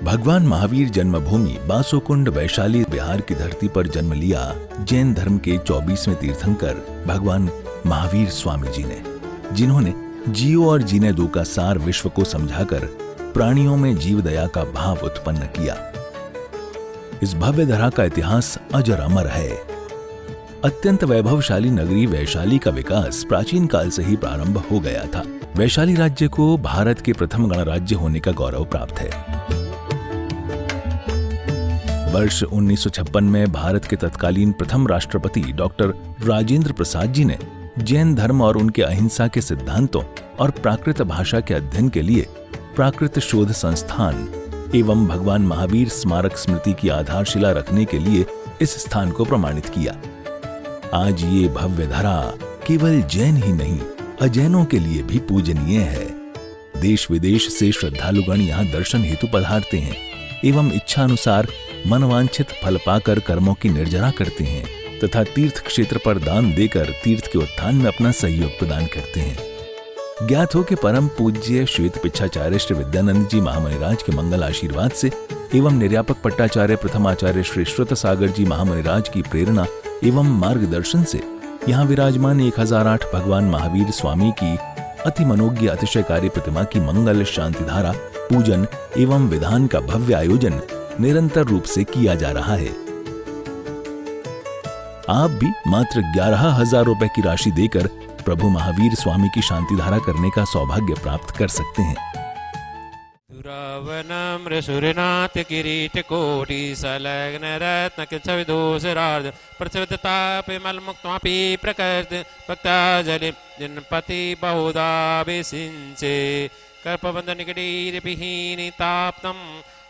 भगवान महावीर जन्मभूमि बासोकुंड वैशाली बिहार की धरती पर जन्म लिया जैन धर्म के 24वें तीर्थंकर भगवान महावीर स्वामी जी ने, जिन्होंने जियो और जीने दो का सार विश्व को समझाकर प्राणियों में जीव दया का भाव उत्पन्न किया। इस भव्य धरा का इतिहास अजर अमर है। अत्यंत वैभवशाली नगरी वैशाली का विकास प्राचीन काल से ही प्रारंभ हो गया था। वैशाली राज्य को भारत के प्रथम गणराज्य होने का गौरव प्राप्त है। वर्ष 1956 में भारत के तत्कालीन प्रथम राष्ट्रपति डॉक्टर राजेंद्र प्रसाद जी ने जैन धर्म और उनके अहिंसा के सिद्धांतों और प्राकृत भाषा के अध्ययन के लिए प्राकृत शोध संस्थान एवं भगवान महावीर स्मारक स्मृति की आधारशिला रखने के लिए इस स्थान को प्रमाणित किया। आज ये भव्य धरा केवल जैन ही नहीं, अजैनों के लिए भी पूजनीय है। देश विदेश से श्रद्धालुगण यहाँ दर्शन हेतु पधारते हैं एवं इच्छा अनुसार मनवांछित फल पाकर कर्मों की निर्जरा करते हैं तथा तीर्थ क्षेत्र पर दान देकर तीर्थ के उत्थान में अपना सहयोग प्रदान करते हैं। ज्ञात हो कि परम पूज्य श्वेत पिच्छाचार्य श्री विद्यानंद जी महामुनिराज के मंगल आशीर्वाद से एवं निर्यापक पट्टाचार्य प्रथमाचार्य श्री श्रुत सागर जी महामुनिराज की प्रेरणा एवं मार्गदर्शन से यहाँ विराजमान 1008 भगवान महावीर स्वामी की अति मनोज्ञ अतिशयकारी प्रतिमा की मंगल शांति धारा पूजन एवं विधान का भव्य आयोजन निरंतर रूप से किया जा रहा है। आप भी मात्र 11,000 रुपए की राशि देकर प्रभु महावीर स्वामी की शांति धारा करने का सौभाग्य प्राप्त कर सकते हैं। सुरनाथ किरीट कोटि संलग्न रत्न किंचविदूषरार्ध प्रचुरतापि मलमुक्तमपि प्रकृति भक्ताजलि जिनपति बहुधा विसिंचे कर्पबन्धनिकटीरविहीनिताप्तं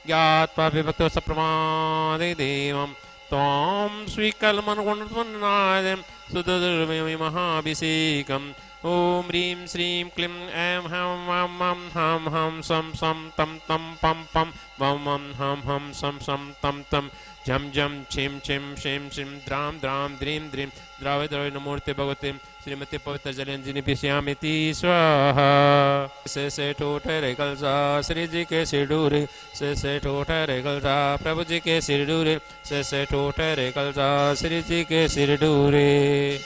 ज्ञात्वा विभक्तो सप्रमादे देवं त्वां स्वीकलमनुगुणत्वन्नादं सुदुर्मि महाभिषेकम् ओम ह्रीं श्रीं क्लीं ऐं हं वं मं हं हं सं सं तं तं पं पं वं वं हं हं सं सं तं तं झं झं छिं छिं शिं शिं द्रां द्रां द्रीं द्रीं द्रावय द्रवय नमोर्ते भगवते श्रीमते पवित्र जलंजिनी पिश्यामिति स्वाहा। से ठोठरे कलसा श्री जी के सिरडूरे से ठोठरे कलसा प्रभु जी के सिरडूरे से ठोठरे कलसा श्री जी के सिरडूरे।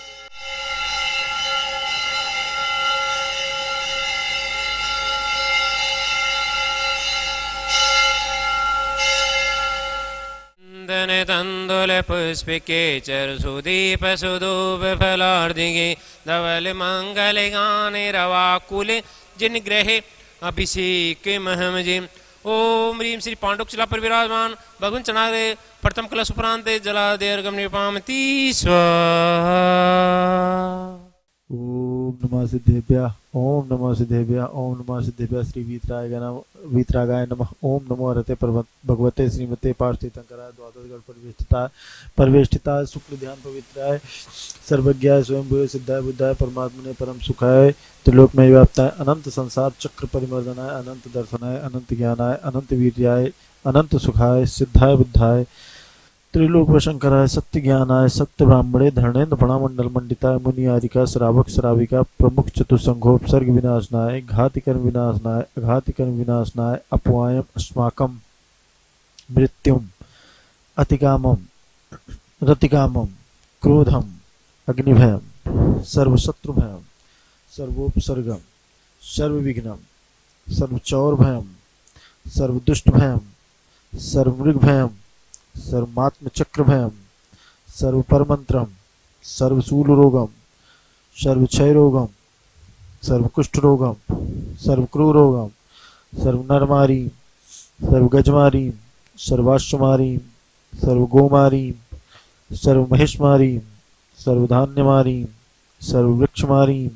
तंदुल पुष्पिके चरसुदीप सुदूप फलार्दिगे धवल मंगल गाने रवाकुले जिन ग्रहे अभिषेक महमजे। ओम ह्रीं श्री पांडुक शिला पर विराजमान भगवान चनादे प्रथम कलश उपरांते जलादेर्गम निपामति स्वाहा। ओम नमः सिद्धेभ्यः ओम नमः सिद्धेभ्यः ओम नमः सिद्धेभ्यः श्री वीतरागाय नमः। ओम नमो रते भगवते श्रीमते पार्थितंकराय द्वादश परवेष्टिताय शुक्ल ध्यान पवित्राय सर्वज्ञाय स्वयंभूय सिद्धाय बुद्धाय परमात्मने परम सुखाय त्रिलोक में व्याप्ताय अनंत संसार चक्र परिमर्दनाय अनंत दर्शनाय अनंत ज्ञानाय अनंत वीर्याय अनंत सुखाय सिद्धाय बुद्धाय त्रिलोक वशंकराय सत्य ज्ञानाय सत्य ब्राह्मणे धर्णेन्द्र प्रणमंडल मंडिताय मुनि आदिका श्रावक श्राविका प्रमुख चतुसंघोपसर्ग विनाशनाय घातिकर्म विनाशनाय अघातिकर्म विनाशनाय अपवायम अस्माकं मृत्युम अतिकामम रतिकामम क्रोधम अग्निभयम सर्वशत्रुभयम सर्वोपसर्गम सर्वविघ्नम सर्वचौरभयम सर्वदुष्टभयम सर्वमृगभयम सर्वमात्मचक्रभयम सर्वपरमंत्रम सर्वशूलरोगम सर्वक्षयरोगम सर्वकुष्ठरोगम सर्वक्रूरोगम सर्वनरमारीं सर्वगजमारीं सर्वाश्वमारीं सर्वगोमारीं सर्वमहिषमारीं सर्वधान्यमारीं सर्ववृक्षमारीं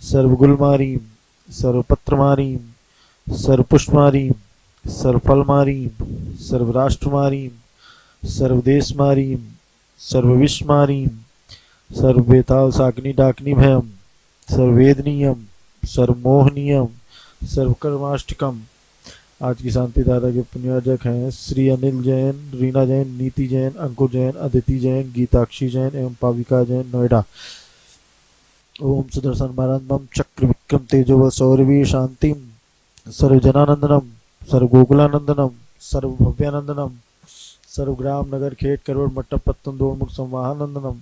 सर्वगुलमारीं सर्वपत्रमारीं सर्वपुष्पमारीं सर्वफलमारीं सर्वराष्ट्रमारीं सर्वदेशमारीं सर्वविश्वमारीं सर्ववेताल साग्नि डाकनी भयम सर्ववेदनीयम सर्वमोहनीयम सर्वकर्माष्टकम। आज की शांति धारा के पुण्यार्जक हैं श्री अनिल जैन, रीना जैन, नीति जैन, अंकुर जैन, अदिति जैन, गीताक्षी जैन एवं पाविका जैन नोएडा। ओम सुदर्शन मानंदम चक्र विक्रम तेजोव सौरवी शांतिम सर्वजनानंदनम सर्वगोकुलानंदनम सर्वभव्यानंदनम सर्वग्राम नगर खेट करोड़ मट्टप पत्तन दोमुख संवाहानंदनम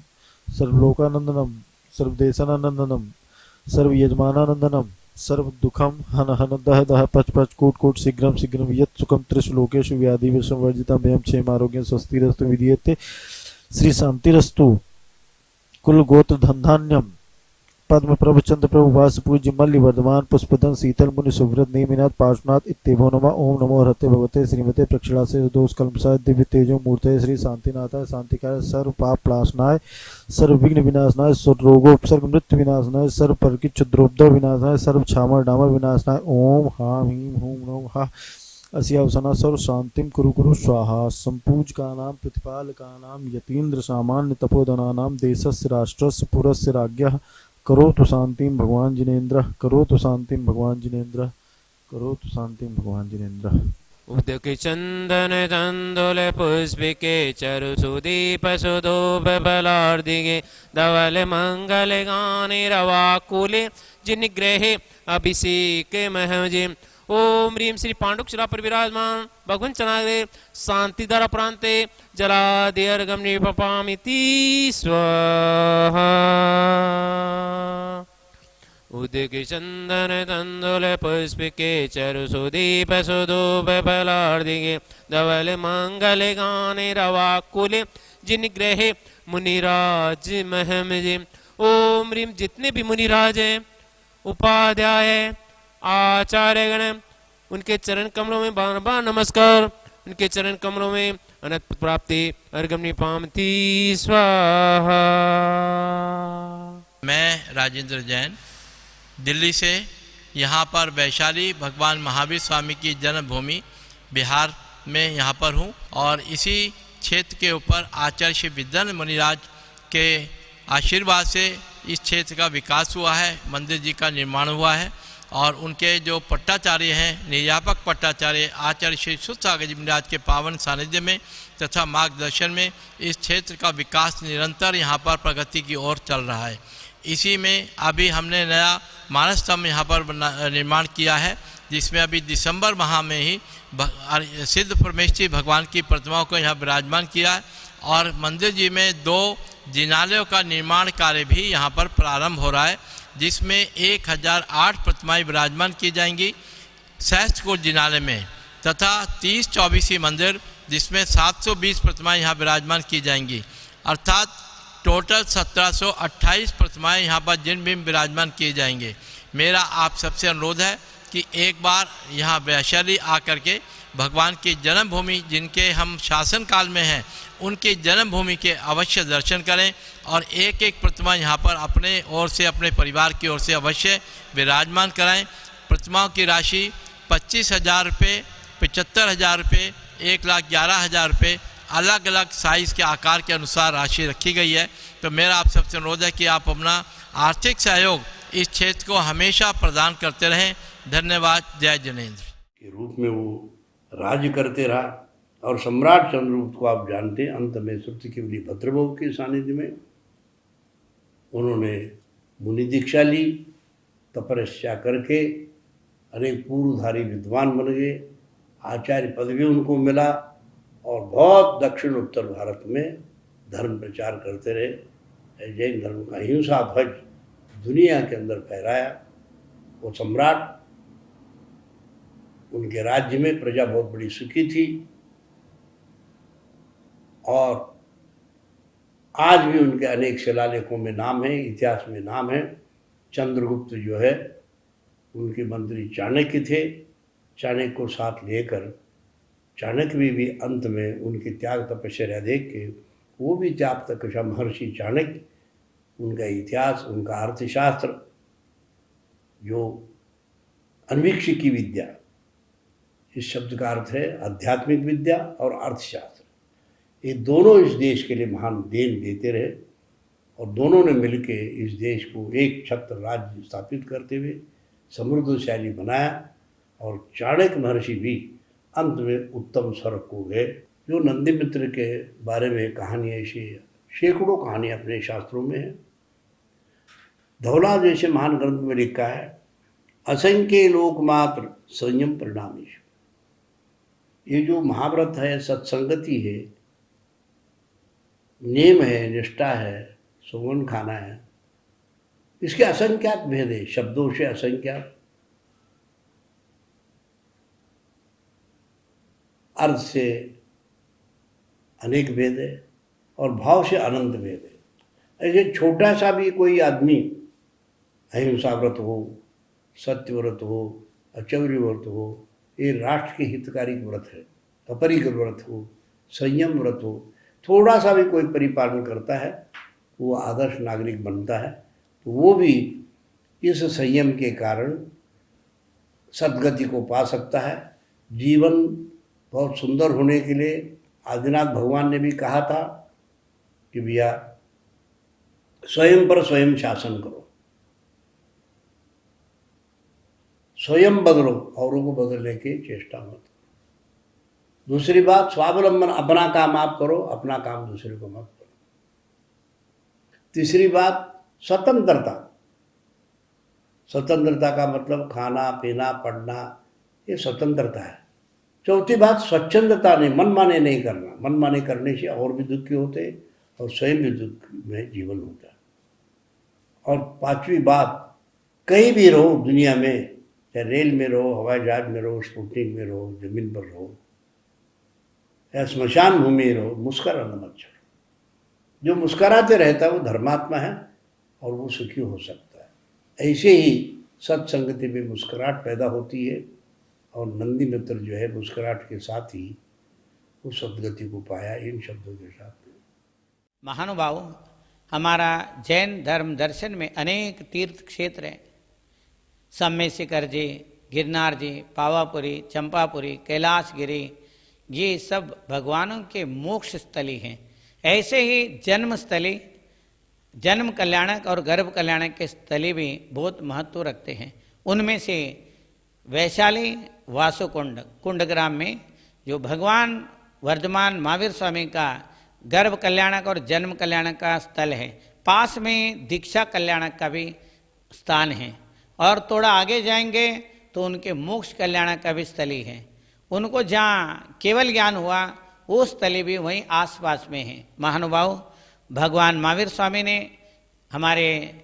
सर्वलोकानंदनम सर्वदेशानंदनम सर्व यजमानानंदनम सर्व दुखम हन हन दह दह पच पच कूट कूट शीघ्रम शीघ्रम यत् सुखम त्रिशलोकेषु व्याधि विषमवर्जितम व्यम क्षेम आरोग्य स्वस्तिरस्तु विधीयते श्री शांतिरस्तु कुल गोत्र धनधान्यम पद्म प्रभु चंद्र प्रभु वास पूज्य मल्ल वर्धमान पुष्पदन शीतल मुनि सुव्रत नेमिनाथ पार्श्वनाथ इत्यभो नमः ओम नमो हरते भगवते श्रीमते प्रक्षिणासे दोष कल्मषाय दिव्य तेजो मूर्ते श्री शांतिनाथाय शांतिकाय सर्व पाप प्लासनाय सर्व विघ्न विनाशनाय सर्व रोगोपसर्ग मृत्यु विनाशनाय सर्व परकित क्षुद्रोपद्रव विनाशनाय सर्व छामर डामर विनाशनाय ओम हाम हीम हूम नम हा अस्यावसना सर्व शांतिम कुरु कुरु स्वाहा संपूजकानां प्रतिपालकानां यतीन्द्र सामान्य तपोधनानां देशस्य राष्ट्रस्य पुरस्य राज्ञः करोतु शांतिं भगवान जिनेन्द्र करोतु शांतिं भगवान जिनेन्द्र करोतु शांतिं भगवान जिनेन्द्र उदक चंदन तंदुल पुष्पिके चरु सुदीप सुधूप बलार्दिगे धवल मंगल गाने रवाकुले जिनिग्रहे अभिषेक महजे ओम ह्रीं श्री पांडुक शिला पर विराजमान भगवान चनाग्रे शांति धरा प्रांते जलादेर्गम निपपामिति स्वाहा उदक चंदन तंदुल पुष्पिके चरु सुदीप सुधूप फलार्दिगे धवल मंगल गाने रवाकुले जिनिग्रहे मुनिराज महमजे ओम ह्रीं जितने भी मुनिराज हैं उपाध्याय आचार्य गण उनके चरण कमलों में बार बार नमस्कार उनके चरण कमलों में अनंत प्राप्ति अर्गमनी पामती स्वाहा। मैं राजेंद्र जैन दिल्ली से यहाँ पर वैशाली भगवान महावीर स्वामी की जन्मभूमि बिहार में यहाँ पर हूँ और इसी क्षेत्र के ऊपर आचार्य श्री विद्यानंद मुनिराज के आशीर्वाद से इस क्षेत्र का विकास हुआ है, मंदिर जी का निर्माण हुआ है और उनके जो पट्टाचार्य हैं निर्यापक पट्टाचार्य आचार्य श्री सुसागर जी महाराज के पावन सानिध्य में तथा मार्गदर्शन में इस क्षेत्र का विकास निरंतर यहाँ पर प्रगति की ओर चल रहा है। इसी में अभी हमने नया मानस स्तंभ यहाँ पर निर्माण किया है जिसमें अभी दिसंबर माह में ही सिद्ध परमेश्वरी भगवान की प्रतिमाओं को यहाँ विराजमान किया है और मंदिर जी में 2 जिनालयों का निर्माण कार्य भी यहाँ पर प्रारंभ हो रहा है जिसमें 1008 प्रतिमाएं विराजमान की जाएंगी सहस्त्रकूट जिनालय में तथा 30-24 मंदिर जिसमें 720 प्रतिमाएं यहाँ विराजमान की जाएंगी अर्थात टोटल 1728 प्रतिमाएं यहाँ पर जिन भी विराजमान किए जाएंगे। मेरा आप सबसे अनुरोध है कि एक बार यहाँ वैशाली आकर के भगवान की जन्मभूमि जिनके हम शासन काल में हैं उनकी जन्मभूमि के अवश्य दर्शन करें और एक एक प्रतिमा यहाँ पर अपने ओर से अपने परिवार की ओर से अवश्य विराजमान कराएं। प्रतिमाओं की राशि 25,000 रुपये, 75,000 रुपये, 1,11,000 रुपये अलग अलग साइज़ के आकार के अनुसार राशि रखी गई है। तो मेरा आप सबसे अनुरोध है कि आप अपना आर्थिक सहयोग इस क्षेत्र को हमेशा प्रदान करते रहें। धन्यवाद। जय जिनेन्द्र। के रूप में वो राज्य करते रहा और सम्राट चंद्रगुप्त को आप जानते हैं अंत में सत्यकेवली भद्रबाहु के सानिध्य में उन्होंने मुनि दीक्षा ली, तपस्या करके अनेक पूर्वधारी विद्वान बन गए, आचार्य पद भी उनको मिला और बहुत दक्षिण उत्तर भारत में धर्म प्रचार करते रहे। जैन धर्म का अहिंसा ध्वज दुनिया के अंदर फहराया। वो सम्राट, उनके राज्य में प्रजा बहुत बड़ी सुखी थी और आज भी उनके अनेक शिलालेखों में नाम है, इतिहास में नाम है। चंद्रगुप्त जो है उनके मंत्री चाणक्य थे। चाणक्य को साथ लेकर चाणक्य भी अंत में उनकी त्याग तपस्या देख के वो भी त्याग तपस्या महर्षि चाणक्य, उनका इतिहास, उनका अर्थशास्त्र जो अन्वीक्षिकी की विद्या, इस शब्द का अर्थ है आध्यात्मिक विद्या और अर्थशास्त्र, ये दोनों इस देश के लिए महान देन देते रहे और दोनों ने मिलके इस देश को एक छत्र राज्य स्थापित करते हुए समृद्धशाली बनाया। और चाणक्य महर्षि भी अंत में उत्तम स्वर्ग को गए। जो नंदीमित्र के बारे में कहानियाँ, ऐसी सैकड़ों कहानियाँ अपने शास्त्रों में है। धौला जैसे महान ग्रंथ में लिखा है, असंख्य लोकमात्र संयम परिणामेश। ये जो महाव्रत है, सत्संगति है, नेम है, निष्ठा है, सुगंध खाना है, इसके असंख्यात भेद है, शब्दों से असंख्यात, अर्थ से अनेक भेद है और भाव से अनंत भेद है। ऐसे छोटा सा भी कोई आदमी अहिंसा व्रत हो, सत्य व्रत हो, अचौर्य व्रत हो, ये राष्ट्र के हितकारी व्रत है, अपरिकर व्रत हो, संयम व्रत हो, थोड़ा सा भी कोई परिपालन करता है वो आदर्श नागरिक बनता है। तो वो भी इस संयम के कारण सद्गति को पा सकता है। जीवन बहुत सुंदर होने के लिए आदिनाथ भगवान ने भी कहा था कि भैया स्वयं पर स्वयं शासन करो, स्वयं बदलो, औरों को बदलने की चेष्टा मत करो। दूसरी बात, स्वावलंबन, अपना काम आप करो, अपना काम दूसरे को मत करो। तीसरी बात, स्वतंत्रता। स्वतंत्रता का मतलब खाना पीना पढ़ना, ये स्वतंत्रता है। चौथी बात, स्वच्छंदता नहीं, मनमाने नहीं करना। मनमाने करने से और भी दुखी होते और स्वयं भी दुख में जीवन होता है। और पांचवी बात, कहीं भी रहो दुनिया में, चाहे रेल में रहो, हवाई जहाज में रहो, स्पुतनिक में रहो, जमीन पर रहो या स्मशान भूमि रहो, मुस्कुराना मत छोड़ो। जो मुस्कुराते रहता है वो धर्मात्मा है और वो सुखी हो सकता है। ऐसे ही सत्संगति में मुस्कुराहट पैदा होती है और नंदी मित्र जो है मुस्कुराहट के साथ ही उस सद्गति को पाया। इन शब्दों के साथ महानुभाव, हमारा जैन धर्म दर्शन में अनेक तीर्थ क्षेत्र हैं। सम्मेशिखर जी, गिरनार जी, पावापुरी, चंपापुरी, कैलाशगिरी, ये सब भगवानों के मोक्ष स्थली हैं। ऐसे ही जन्म स्थली, जन्म कल्याणक और गर्भ कल्याणक के स्थली भी बहुत महत्व रखते हैं। उनमें से वैशाली वासुकुंड कुंडग्राम में जो भगवान वर्धमान महावीर स्वामी का गर्भ कल्याणक और जन्म कल्याणक का स्थल है, पास में दीक्षा कल्याणक का भी स्थान है और थोड़ा आगे जाएंगे तो उनके मोक्ष कल्याणक का भी स्थली है। उनको जहाँ केवल ज्ञान हुआ वो स्थली भी वहीं आसपास में है। महानुभाव, भगवान महावीर स्वामी ने हमारे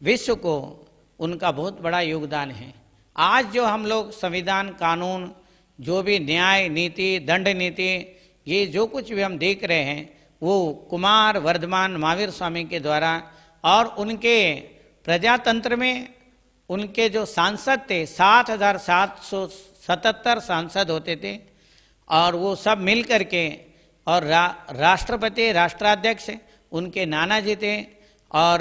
विश्व को, उनका बहुत बड़ा योगदान है। आज जो हम लोग संविधान, कानून, जो भी न्याय नीति, दंड नीति, ये जो कुछ भी हम देख रहे हैं वो कुमार वर्धमान महावीर स्वामी के द्वारा, और उनके प्रजातंत्र में उनके जो सांसद थे 7,777 सांसद होते थे और वो सब मिल करके, और राष्ट्रपति, राष्ट्राध्यक्ष उनके नाना जी थे और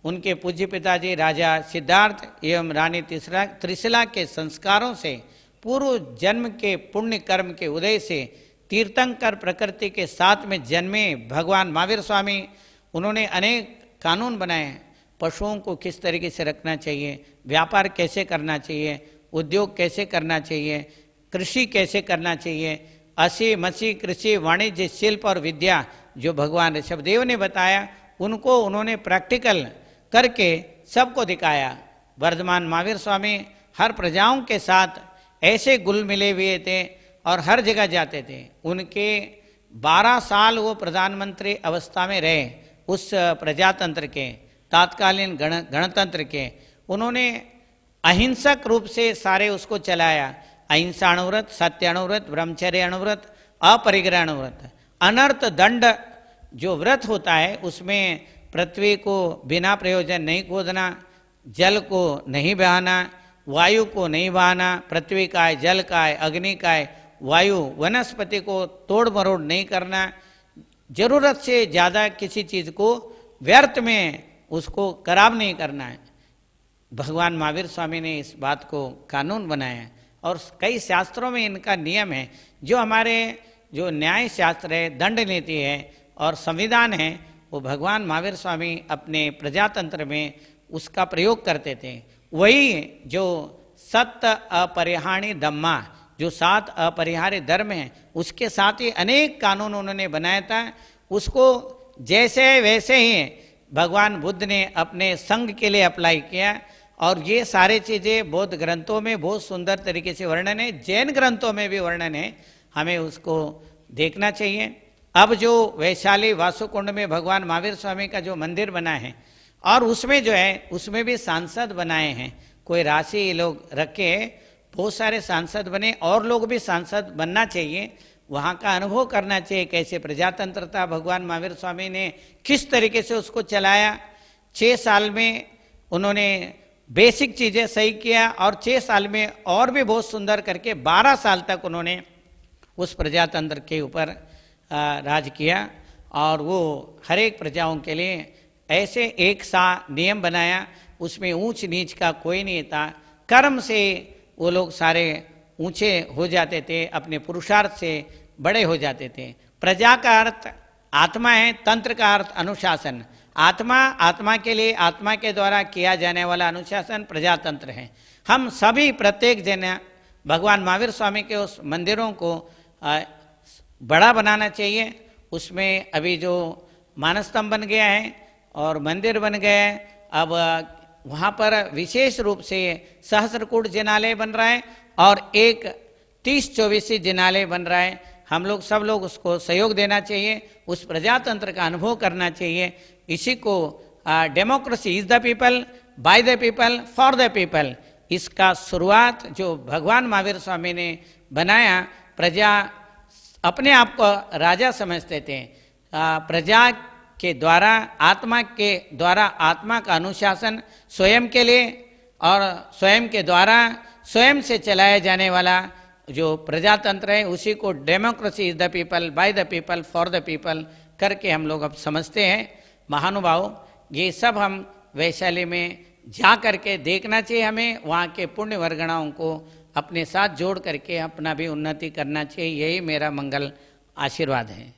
उनके पूज्य पिताजी राजा सिद्धार्थ एवं रानी त्रिशिला के संस्कारों से, पूर्व जन्म के पुण्य कर्म के उदय से तीर्थंकर प्रकृति के साथ में जन्मे भगवान महावीर स्वामी, उन्होंने अनेक कानून बनाए। पशुओं को किस तरीके से रखना चाहिए, व्यापार कैसे करना चाहिए, उद्योग कैसे करना चाहिए, कृषि कैसे करना चाहिए, असी मसी कृषि, वाणिज्य, शिल्प और विद्या जो भगवान ऋषभदेव ने बताया, उनको उन्होंने प्रैक्टिकल करके सबको दिखाया। वर्धमान महावीर स्वामी हर प्रजाओं के साथ ऐसे गुल मिले हुए थे और हर जगह जाते थे। उनके 12 साल वो प्रधानमंत्री अवस्था में रहे उस प्रजातंत्र के, तात्कालीन गणतंत्र के। उन्होंने अहिंसक रूप से सारे उसको चलाया। अहिंसा अणुव्रत, सत्य अणुव्रत, ब्रह्मचर्य अणुव्रत, अपरिग्रह अणुव्रत। अनर्थ दंड जो व्रत होता है उसमें पृथ्वी को बिना प्रयोजन नहीं खोदना, जल को नहीं बहाना, वायु को नहीं बहाना, पृथ्वी का है, जल का है, अग्नि का है, वायु, वनस्पति को तोड़ मरोड़ नहीं करना, जरूरत से ज़्यादा किसी चीज़ को व्यर्थ में उसको खराब नहीं करना है। भगवान महावीर स्वामी ने इस बात को कानून बनाया और कई शास्त्रों में इनका नियम है। जो हमारे जो न्याय शास्त्र है, दंड नीति है और संविधान है, वो भगवान महावीर स्वामी अपने प्रजातंत्र में उसका प्रयोग करते थे। वही जो सत्य अपरिहार्य धम्मा, जो 7 अपरिहार्य धर्म हैं, उसके साथ ही अनेक कानून उन्होंने बनाया था। उसको जैसे वैसे ही भगवान बुद्ध ने अपने संघ के लिए अप्लाई किया और ये सारे चीज़ें बौद्ध ग्रंथों में बहुत सुंदर तरीके से वर्णन है, जैन ग्रंथों में भी वर्णन है। हमें उसको देखना चाहिए। अब जो वैशाली वासुकुंड में भगवान महावीर स्वामी का जो मंदिर बना है और उसमें जो है उसमें भी सांसद बनाए हैं, कोई राशि ये लोग रखे, बहुत सारे सांसद बने और लोग भी सांसद बनना चाहिए, वहाँ का अनुभव करना चाहिए कैसे प्रजातंत्र था, भगवान महावीर स्वामी ने किस तरीके से उसको चलाया। 6 साल में उन्होंने बेसिक चीज़ें सही किया और 6 साल में और भी बहुत सुंदर करके 12 साल तक उन्होंने उस प्रजातंत्र के ऊपर राज किया और वो हर एक प्रजाओं के लिए ऐसे एक सा नियम बनाया, उसमें ऊंच नीच का कोई नहीं था, कर्म से वो लोग सारे ऊंचे हो जाते थे, अपने पुरुषार्थ से बड़े हो जाते थे। प्रजा का अर्थ आत्मा है, तंत्र का अर्थ अनुशासन। आत्मा के लिए आत्मा के द्वारा किया जाने वाला अनुशासन प्रजातंत्र है। हम सभी प्रत्येक जन भगवान महावीर स्वामी के उस मंदिरों को बड़ा बनाना चाहिए। उसमें अभी जो मानस्तंभ बन गया है और मंदिर बन गया है, अब वहाँ पर विशेष रूप से सहस्त्रकूट जिनालय बन रहा है और एक 30-24 जिनालय बन रहा है। हम लोग सब लोग उसको सहयोग देना चाहिए, उस प्रजातंत्र का अनुभव करना चाहिए। इसी को democracy is the people, by the people, for the people, इसका शुरुआत जो भगवान महावीर स्वामी ने बनाया। प्रजा अपने आप को राजा समझते थे, प्रजा के द्वारा आत्मा के द्वारा आत्मा का अनुशासन स्वयं के लिए और स्वयं के द्वारा स्वयं से चलाया जाने वाला जो प्रजातंत्र है उसी को democracy is the people, by the people, for the people करके हम लोग अब समझते हैं। महानुभाव, ये सब हम वैशाली में जा करके देखना चाहिए, हमें वहाँ के पुण्य वर्गणाओं को अपने साथ जोड़ करके अपना भी उन्नति करना चाहिए। यही मेरा मंगल आशीर्वाद है।